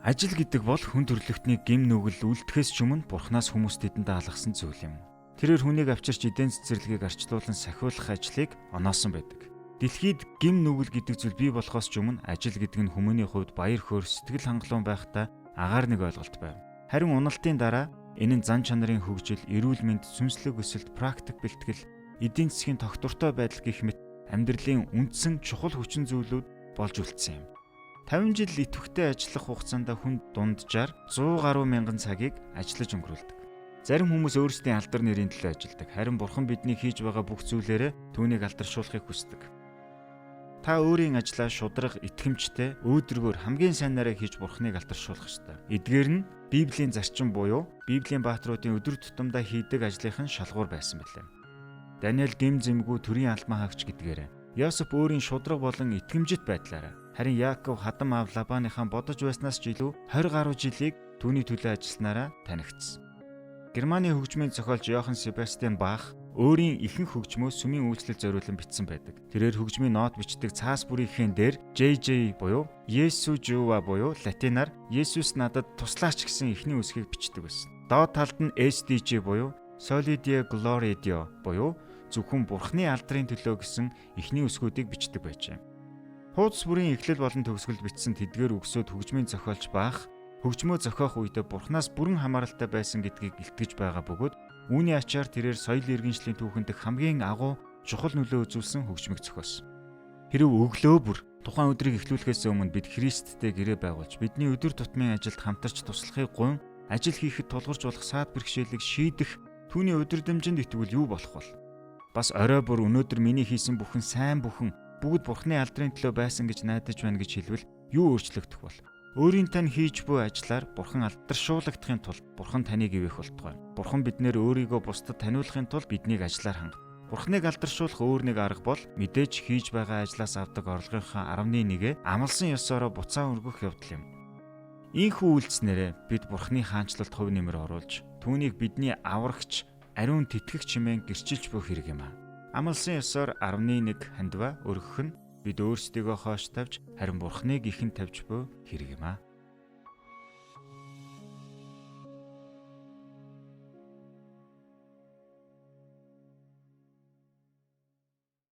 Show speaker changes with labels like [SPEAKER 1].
[SPEAKER 1] Ажил гэдэг бол хүн төрлөختний гим нүгэл үлдэхээс ч өмнө Бурханаас хүмүүс тэдэнд алгасан зүйл юм. Тэрээр хүнийг авчирч эдийн цэцэрлэгийг арчлуулан сахиулах ажлыг оноосон байдаг. Дэлхийд гим нүгэл гэдэг зүйл бий болохоос ч өмнө ажил гэдэг нь хүмүүний хувьд баяр хөөр сэтгэл хангалуун байхдаа агаар нэг ойлголт байв. Харин уналтын дараа энэ нь зан чанарын хөгжил, эрүүл мэнд, сүнслэг өсөлт, практик бэлтгэл, эдийн засгийн тогтвортой байдал гэх мэт амьдралын үндсэн чухал хүчин зүйлүүд болж үлдсэн юм. 50 жил идэвхтэй ажиллах хугацаанд хүн дунджаар 100 гаруй мянган цагийг ажиллаж өнгөрүүлдэг. Зарим хүмүүс өөрсдийн алдар нэрийн төлөө ажилладаг. Харин Бурхан бидний хийж байгаа бүх зүйлээрээ түүнийг алдаршуулахыг хүсдэг. Та өөрийн ажлаа шударга, итгэмжтэй, өөдрөгөөр хамгийн сайнаараа хийж Бурханыг алдаршуулах ёстой. Эдгээр нь Библийн зарчим буюу Библийн баатруудын өдөр тутамдаа хийдэг ажлынхан шалгуур байсан билээ. Даниэл гим зэмгүй төрийн алмаа хаагч гэдгээрээ, Йосеф өөрийн шударга болон итгэмжит байдлаараа, харин Яаков хадам аав Лабаныхан бодож байснаас ч илүү 20 гаруй жилийг түүний төлөө ажилласнараа танигдсан. Германы хөгжмийн зохиолч Йохан Себастьян Бах өөрийн ихэнх хөгжмөө сүмийн үйлчлэл зориулан бичсэн байдаг. Тэрээр хөгжмийн нот бичдэг цаас бүрийнхэн дээр JJ буюу Есүс Жува буюу латинаар Есүс надад туслаач гэсэн эхний үсгийг бичдэг байсан. Доод талд нь SDG буюу Soli Deo Gloria Deo буюу зөвхөн Бурхны алдрын төлөө гэсэн эхний үсгүүдийг бичдэг байжээ. Хуудас бүрийн эхлэл болон төгсгөл бичсэн тэдгээр үгсүүд хөгжмийн зохиолч Бах хөгжмөө зохиох үедээ Бурханаас бүрэн хамааралтай байсан гэдгийг илтгэж байгаа бөгөөд үүний ачаар тэрээр соёл иргэншлийн түүхэнд хамгийн агуу чухал нөлөө үзүүлсэн хөгжмийг зохиосон. Хэрв өглөө бүр тухайн өдрийг эхлүүлэхээс өмнө бид Христтэй гэрээ байгуулж бидний өдөр тутмын ажилд хамтарч туслахыг гуйн ажил хийхэд тулгарч болох саад бэрхшээлийг шийдэх түүний өдөрдмжинд итгвэл юу болох вэ? Бас орой бүр өнөөдөр миний хийсэн бүхэн сайн бүхэн бүгд Бурхны алдрын төлөө байсан гэж найдаж байна гэж хэлвэл юу өөрчлөгдөх бол? Өөрийн тань хийж буй ажлаар Бурхан алдаршуулгадахын тулд Бурхан таныг ивэх болтугай. Бурхан биднэр өөрийгөө бусдад таниулахын тулд биднийг ажлаар ханга. Бурханыг алдаршуулах өөр нэг арга бол мэдээж хийж байгаа ажлаас авдаг орлогынхаа 11-ээ амлсан ёсоороо буцаа өргөх явдал юм. Ийхүү үйлснээрээ бид Бурханы хаанчлалд хувь нэмэр оруулж түүнийг бидний аврагч, ариун тэтгэх чимээн гэрчилж буй хэрэг юм аа. Амлсан ёсоор 11 хандва өргөх нь бид өөрсдийгөө хоош тавьж харин Бурханыг ихэн тавьж буй хэрэг юм аа.